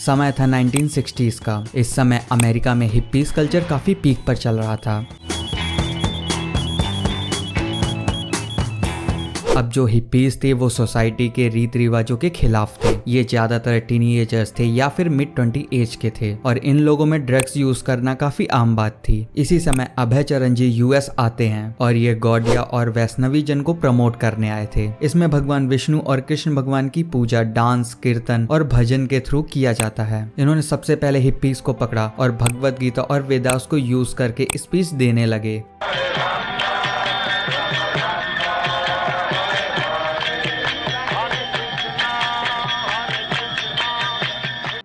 समय था 1960s का। इस समय अमेरिका में हिप्पीज कल्चर काफी पीक पर चल रहा था। अब जो हिप्पीज थे वो सोसाइटी के रीति रिवाजों के खिलाफ थे। ये ज्यादातर टीनेजर्स थे या फिर मिड 20 एज के थे और इन लोगों में ड्रग्स यूज करना काफी आम बात थी। इसी समय अभय चरण जी यूएस आते हैं और ये गौड़िया और वैष्णवी जन को प्रमोट करने आए थे। इसमें भगवान विष्णु और कृष्ण भगवान की पूजा डांस, कीर्तन और भजन के थ्रू किया जाता है। इन्होंने सबसे पहले हिप्पीज को पकड़ा और भगवत गीता और वेदास को यूज करके स्पीच देने लगे।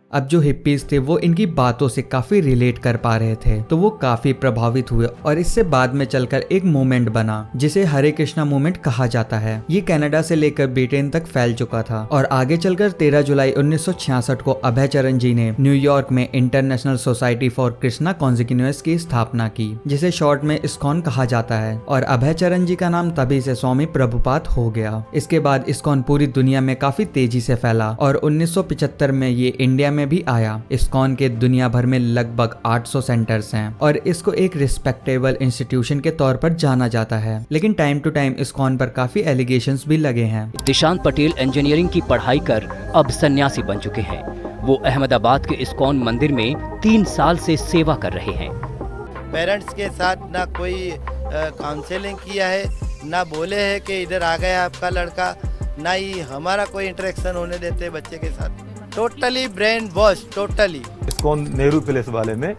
अब जो हिप्पीज थे वो इनकी बातों से काफी रिलेट कर पा रहे थे, तो वो काफी प्रभावित हुए और इससे बाद में चलकर एक मूवमेंट बना जिसे हरे कृष्णा मूवमेंट कहा जाता है। ये कनाडा से लेकर ब्रिटेन तक फैल चुका था और आगे चलकर 13 जुलाई 1966 को अभय चरण जी ने न्यूयॉर्क में international society for Krishna consequence की स्थापना की, जिसे शॉर्ट में इस्कॉन कहा जाता है। और अभय चरण जी का नाम तभी से स्वामी प्रभुपाद हो गया। इसके बाद इस्कॉन पूरी दुनिया में काफी तेजी से फैला और 1975 में ये इंडिया में भी आया। इस्कॉन के दुनिया भर में लगभग 800 सेंटर्स हैं और इसको एक रिस्पेक्टेबल इंस्टीट्यूशन के तौर पर जाना जाता है। लेकिन टाइम टू टाइम इस्कॉन पर काफी एलिगेशंस भी लगे हैं। दिशांत पटेल इंजीनियरिंग की पढ़ाई कर अब सन्यासी बन चुके हैं। वो अहमदाबाद के इस्कॉन मंदिर में 3 साल से सेवा कर रहे हैं। पेरेंट्स के साथ ना कोई काउंसलिंग किया है, ना बोले है कि इधर आ गया आपका लड़का, ना ही हमारा कोई इंटरेक्शन होने देते बच्चे के साथ। Totally brain wash, totally. ISKCON Nehru palace वाले में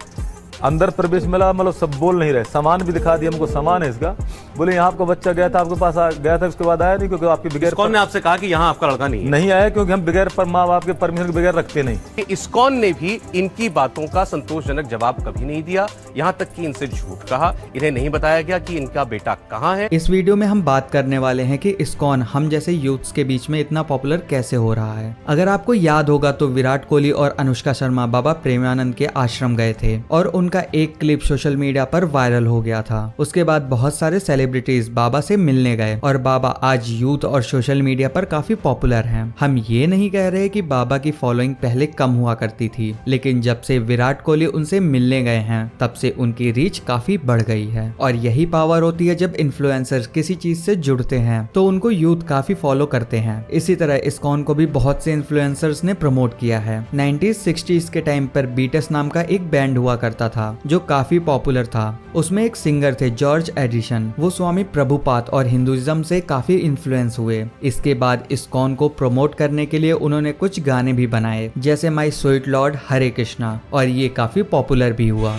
अंदर प्रवेश मिला, मतलब सब बोल नहीं रहे, सामान भी दिखा दिया हमको, सामान है इसका। बोले यहाँ आपका बच्चा गया था, आपके पास गया था, उसके बाद आया नहीं क्योंकि आपके बगैर। इस्कॉन ने आपसे कहा कि यहाँ आपका लड़का नहीं आया क्योंकि हम बगैर माँ बाप के परमिशन के बगैर रखते नहीं। इस्कॉन ने भी इनकी बातों का संतोषजनक जवाब कभी नहीं दिया, यहाँ तक कि इनसे झूठ कहा। इन्हें नहीं बताया गया कि इनका बेटा कहाँ है। इस वीडियो में हम बात करने वाले हैं कि इस्कॉन हम जैसे यूथ्स के बीच में इतना पॉपुलर कैसे हो रहा है। अगर आपको याद होगा तो विराट कोहली और अनुष्का शर्मा बाबा प्रेमानंद के आश्रम गए थे और उनका एक क्लिप सोशल मीडिया पर वायरल हो गया था। उसके बाद बहुत सारे सेलिब्रिटीज बाबा से मिलने गए और बाबा आज यूथ और सोशल मीडिया पर काफी पॉपुलर हैं। हम ये नहीं कह रहे कि बाबा की फॉलोइंग पहले कम हुआ करती थी, लेकिन जब से विराट कोहली उनसे मिलने गए हैं तब से उनकी रीच काफी बढ़ गई है। और यही पावर होती है जब इन्फ्लुएंसर्स किसी चीज से जुड़ते हैं तो उनको यूथ काफी फॉलो करते हैं। इसी तरह इस्कॉन को भी बहुत से इन्फ्लुएंसर्स ने प्रमोट किया है। 90s-60s के टाइम पर बीटस नाम का एक बैंड हुआ करता था जो काफी पॉपुलर था। उसमें एक सिंगर थे जॉर्ज एडिसन। वो स्वामी प्रभुपाद और हिंदुइज्म से काफी इन्फ्लुएंस हुए। इसके बाद इस्कॉन को प्रमोट करने के लिए उन्होंने कुछ गाने भी बनाए जैसे माई स्वीट लॉर्ड हरे कृष्णा, और ये काफी पॉपुलर भी हुआ।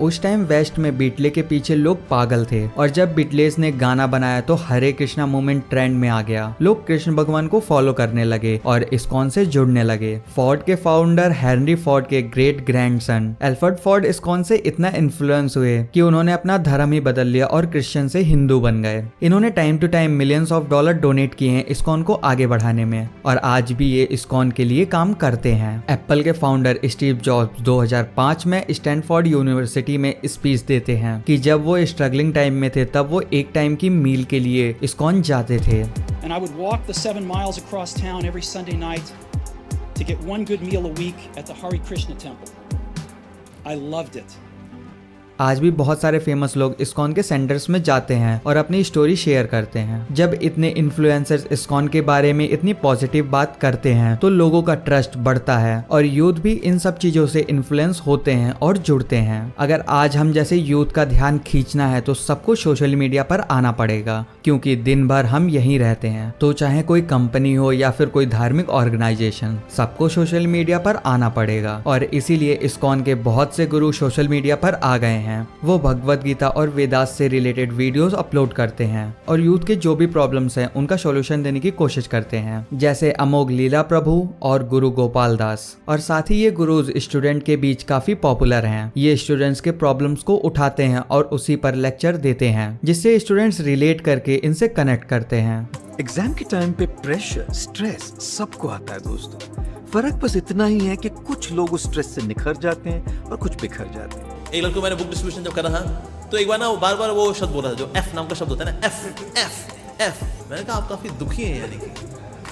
उस टाइम वेस्ट में बीटले के पीछे लोग पागल थे और जब बीटलेस ने गाना बनाया तो हरे कृष्णा मूवमेंट ट्रेंड में आ गया। लोग कृष्ण भगवान को फॉलो करने लगे और इस्कॉन से जुड़ने लगे। फोर्ड के फाउंडर हेनरी फोर्ड के great grandson Alfred Ford ISKCON से इतना इन्फ्लुएंस हुए कि उन्होंने अपना धर्म ही बदल लिया और क्रिश्चियन से हिंदू बन गए। इन्होंने time to time millions of dollar donate किए हैं इस्कॉन को आगे बढ़ाने में और आज भी ये इस्कॉन के लिए काम करते हैं। एप्पल के फाउंडर स्टीव जॉब्स 2005 में स्टैनफोर्ड यूनिवर्सिटी में स्पीच देते हैं कि जब वो स्ट्रगलिंग टाइम में थे तब वो एक टाइम की मील के लिए इस्कॉन जाते थे। And I would walk the 7 miles across town every Sunday night to get one good meal a week at the Hare Krishna temple. I loved it. आज भी बहुत सारे फेमस लोग इस्कॉन के सेंटर्स में जाते हैं और अपनी स्टोरी शेयर करते हैं। जब इतने इन्फ्लुएंसर्स इस्कॉन के बारे में इतनी पॉजिटिव बात करते हैं तो लोगों का ट्रस्ट बढ़ता है और यूथ भी इन सब चीजों से इन्फ्लुएंस होते हैं और जुड़ते हैं। अगर आज हम जैसे यूथ का ध्यान खींचना है तो सबको सोशल मीडिया पर आना पड़ेगा, क्योंकि दिन भर हम यहीं रहते हैं। तो चाहे कोई कंपनी हो या फिर कोई धार्मिक ऑर्गेनाइजेशन, सबको सोशल मीडिया पर आना पड़ेगा। और इसीलिए इस्कॉन के बहुत से गुरु सोशल मीडिया पर आ गए हैं। वो भगवत गीता और वेदास से रिलेटेड वीडियोस अपलोड करते हैं और यूथ के जो भी प्रॉब्लम्स हैं उनका सॉल्यूशन देने की कोशिश करते हैं, जैसे अमोघ लीला प्रभु और गुरु गोपाल दास। और साथ ही ये गुरुज स्टूडेंट के बीच काफी पॉपुलर हैं। ये स्टूडेंट्स के प्रॉब्लम्स को उठाते हैं और उसी पर लेक्चर देते हैं, जिससे स्टूडेंट्स रिलेट करके इनसे कनेक्ट करते हैं। एग्जाम के टाइम पे प्रेशर, स्ट्रेस सबको आता है दोस्तों। फर्क बस इतना ही है कि कुछ लोग उस स्ट्रेस से निखर जाते हैं और कुछ बिखर जाते हैं। एक लड़के को मैंने बुक डिस्ट्रीब्यूशन जब कर रहा तो एक बार ना वो बार बार वो शब्द बोल रहा था जो एफ नाम का शब्द होता है ना, एफ एफ एफ। मैंने कहा आप काफी दुखी हैं यानी कि,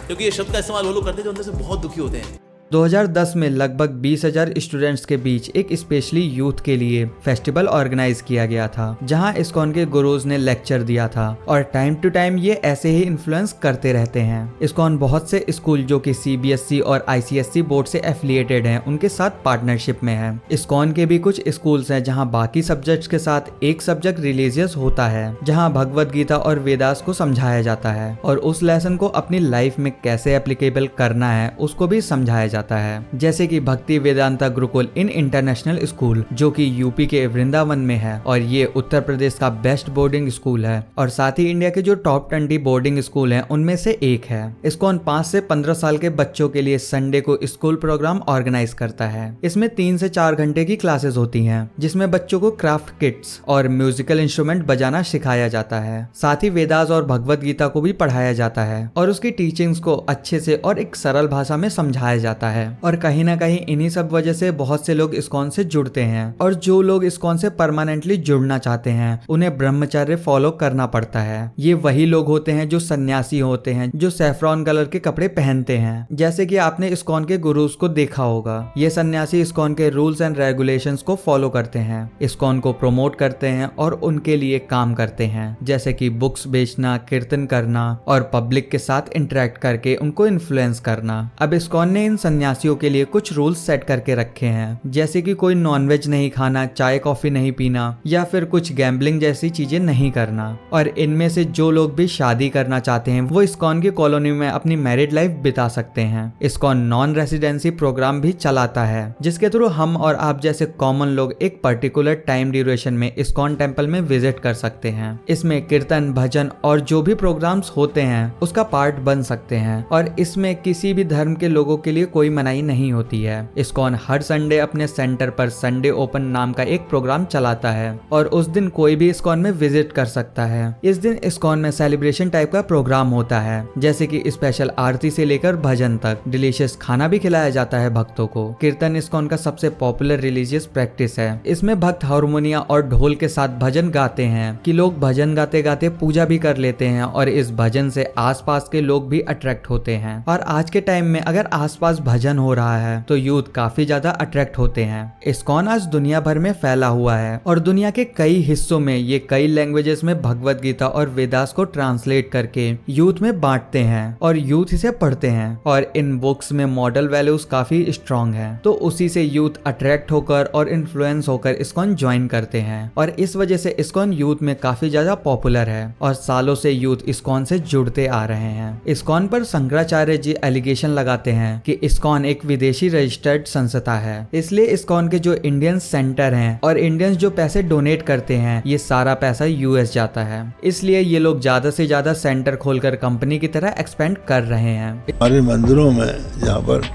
क्योंकि ये शब्द का इस्तेमाल वो लोग करते हैं जो अंदर से बहुत दुखी होते हैं। 2010 में लगभग 20,000 स्टूडेंट्स के बीच एक स्पेशली यूथ के लिए फेस्टिवल ऑर्गेनाइज किया गया था, जहां इस्कॉन के गुरुज ने लेक्चर दिया था और टाइम टू टाइम ये ऐसे ही इन्फ्लुएंस करते रहते हैं। इस्कॉन बहुत से स्कूल जो कि CBSE और ICSE बोर्ड से एफिलिएटेड हैं उनके साथ पार्टनरशिप में है। इस्कॉन के भी कुछ स्कूल्स हैं जहां बाकी सब्जेक्ट्स के साथ एक सब्जेक्ट रिलीजियस होता है, जहां भगवद गीता और वेदास को समझाया जाता है और उस लेसन को अपनी लाइफ में कैसे एप्लीकेबल करना है उसको भी समझाया जाता है। जैसे कि भक्ति Vedanta Gurukul in international school जो कि यूपी के वृंदावन में है और ये उत्तर प्रदेश का बेस्ट बोर्डिंग स्कूल है और साथ ही इंडिया के जो टॉप 20 बोर्डिंग स्कूल हैं उनमें से एक है। इस्कॉन 5 से 15 साल के बच्चों के लिए संडे को स्कूल प्रोग्राम ऑर्गेनाइज करता है। इसमें 3 से 4 घंटे की क्लासेस होती हैं जिसमें बच्चों को क्राफ्ट किट्स और म्यूजिकल इंस्ट्रूमेंट बजाना सिखाया जाता है। साथ ही वेदास और भगवद गीता को भी पढ़ाया जाता है और उसकी टीचिंग्स को अच्छे से और एक सरल भाषा में समझाया जाता है। और कहीं ना कहीं इन्हीं सब वजह से बहुत से लोग इस्कॉन से जुड़ते हैं और जो लोग इस्कॉन से परमानेंटली जुड़ना चाहते हैं उन्हें ब्रह्मचर्य फॉलो करना पड़ता है। ये वही लोग होते हैं जो सन्यासी होते हैं, जो सैफरॉन कलर के कपड़े पहनते हैं, जैसे कि आपने इस्कॉन के गुरुज को देखा होगा। ये सन्यासी इस्कॉन के रूल्स एंड रेगुलेशंस को फॉलो करते हैं, इस्कॉन को प्रमोट करते हैं और उनके लिए काम करते हैं, जैसे कि बुक्स बेचना, कीर्तन करना और पब्लिक के साथ इंटरेक्ट करके उनको इन्फ्लुएंस करना। अब इस्कॉन ने इन सन्यासियों के लिए कुछ रूल्स सेट करके रखे हैं, जैसे कि कोई नॉनवेज नहीं खाना, चाय कॉफी नहीं पीना या फिर कुछ गैम्बलिंग जैसी चीजें नहीं करना। और इनमें से जो लोग भी शादी करना चाहते हैं वो इस्कॉन की कॉलोनी में अपनी मैरिड लाइफ बिता सकते हैं। इस्कॉन नॉन रेसिडेंसी प्रोग्राम भी चलाता है जिसके थ्रू हम और आप जैसे कॉमन लोग एक पर्टिकुलर टाइम ड्यूरेशन में इस्कॉन टेम्पल में विजिट कर सकते हैं। इसमें कीर्तन, भजन और जो भी प्रोग्राम्स होते हैं उसका पार्ट बन सकते हैं और इसमें किसी भी धर्म के लोगों के लिए कोई मनाही नहीं होती है। इस्कॉन हर संडे अपने सेंटर पर संडे ओपन नाम का एक प्रोग्राम चलाता है और उस दिन कोई भी इस्कॉन में विजिट कर सकता है। इस दिन इस्कॉन में सेलिब्रेशन टाइप का प्रोग्राम होता है, जैसे कि स्पेशल आरती से लेकर भजन तक। डिलीशियस खाना भी खिलाया जाता है भक्तों को। कीर्तन इस्कॉन का सबसे पॉपुलर रिलीजियस प्रैक्टिस है। इसमें भक्त हारमोनिया और ढोल के साथ भजन गाते हैं कि लोग भजन गाते गाते पूजा भी कर लेते हैं और इस भजन से आसपास के लोग भी अट्रैक्ट होते हैं। और आज के टाइम में अगर आसपास भजन हो रहा है तो यूथ काफी ज्यादा अट्रैक्ट होते हैं। इस्कॉन आज दुनिया भर में फैला हुआ है और दुनिया के कई हिस्सों में ये कई लैंग्वेजेस में भगवद गीता और वेदास को ट्रांसलेट करके यूथ में बांटते हैं और यूथ इसे पढ़ते हैं और इन बुक्स में मॉडल वैल्यूज काफी स्ट्रॉन्ग है, तो उसी से यूथ अट्रैक्ट होकर और इन्फ्लुएंस होकर इस्कॉन ज्वाइन करते हैं और इस वजह से इस्कॉन यूथ में काफी ज्यादा पॉपुलर है और सालों से यूथ इस्कॉन से जुड़ते आ रहे हैं। इस्कॉन पर शंकराचार्य जी एलिगेशन लगाते हैं कि इस्कॉन एक विदेशी रजिस्टर्ड संस्था है, इसलिए इस्कॉन के जो इंडियन सेंटर हैं और इंडियंस जो पैसे डोनेट करते हैं ये सारा पैसा US जाता है। इसलिए ये लोग ज्यादा से ज्यादा सेंटर खोलकर कंपनी की तरह एक्सपेंड कर रहे हैं। हमारे मंदिरों में जहाँ पर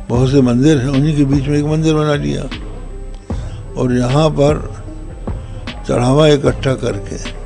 बहुत से मंदिर हैं उन्हीं के बीच में एक मंदिर बना लिया और यहाँ पर चढ़ावा इकट्ठा करके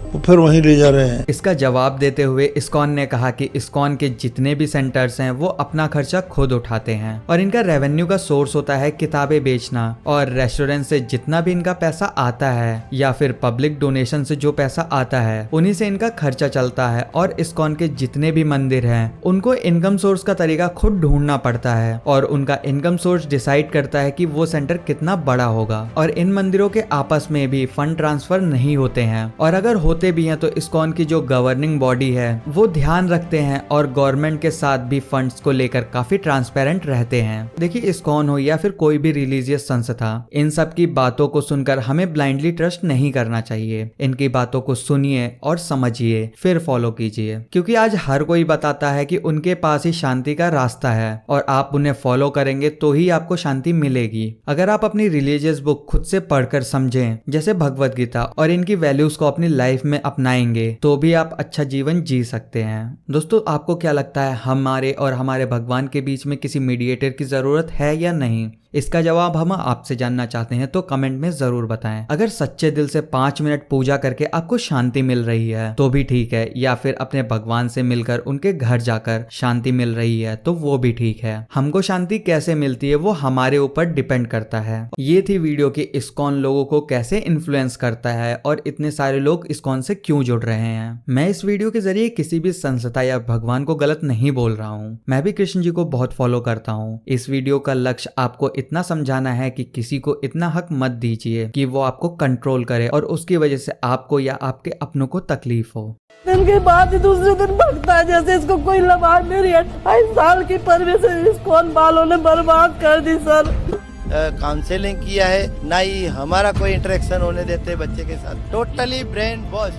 वो फिर वहीं ले जा रहे हैं। इसका जवाब देते हुए इस्कॉन ने कहा कि इस्कॉन के जितने भी सेंटर्स हैं वो अपना खर्चा खुद उठाते हैं और इनका रेवेन्यू का सोर्स होता है किताबें बेचना और रेस्टोरेंट से जितना भी इनका पैसा आता है या फिर पब्लिक डोनेशन से जो पैसा आता है उन्हीं से इनका खर्चा चलता है। और इस्कॉन के जितने भी मंदिर हैं उनको इनकम सोर्स का तरीका खुद ढूंढना पड़ता है और उनका इनकम सोर्स डिसाइड करता है कि वो सेंटर कितना बड़ा होगा। और इन मंदिरों के आपस में भी फंड ट्रांसफर नहीं होते हैं और अगर होते भी हैं तो इस्कॉन की जो गवर्निंग बॉडी है वो ध्यान रखते हैं और गवर्नमेंट के साथ भी फंड्स को लेकर काफी ट्रांसपेरेंट रहते हैं। देखिए इस्कॉन हो या फिर कोई भी रिलीजियस संस्था, इन सब की बातों को सुनकर हमें ब्लाइंडली ट्रस्ट नहीं करना चाहिए। इनकी बातों को सुनिए और समझिए फिर फॉलो कीजिए, क्योंकि आज हर कोई बताता है कि उनके पास ही शांति का रास्ता है और आप उन्हें फॉलो करेंगे तो ही आपको शांति मिलेगी। अगर आप अपनी रिलीजियस बुक खुद से पढ़कर समझें जैसे भगवद गीता और इनकी वैल्यूज को अपनी लाइफ में अपनाएंगे तो भी आप अच्छा जीवन जी सकते हैं। दोस्तों आपको क्या लगता है, हमारे और हमारे भगवान के बीच में किसी मीडिएटर की जरूरत है या नहीं? इसका जवाब हम आपसे जानना चाहते हैं तो कमेंट में जरूर बताएं। अगर सच्चे दिल से 5 मिनट पूजा करके आपको शांति मिल रही है तो भी ठीक है, या फिर अपने भगवान से मिलकर उनके घर जाकर शांति मिल रही है तो वो भी ठीक है। हमको शांति कैसे मिलती है वो हमारे ऊपर डिपेंड करता है। ये थी वीडियो कि इस्कॉन लोगों को कैसे इन्फ्लुएंस करता है और इतने सारे लोग इस्कॉन से क्यों जुड़ रहे हैं। मैं इस वीडियो के जरिए किसी भी संस्था या भगवान को गलत नहीं बोल रहा हूँ। मैं भी कृष्ण जी को बहुत फॉलो करता हूँ। इस वीडियो का लक्ष्य आपको इतना समझाना है कि किसी को इतना हक मत दीजिए कि वो आपको कंट्रोल करे और उसकी वजह से आपको या आपके अपनों को तकलीफ हो। दिन के बाद ही दूसरे दिन भगता है जैसे इसको कोई लबार मेरी 28 साल की परवरिश इस्कॉन वालों ने बर्बाद कर दी सर। काउंसलिंग किया है, ना ही हमारा कोई इंटरेक्शन होने देते बच्चे के साथ। Totally brain wash.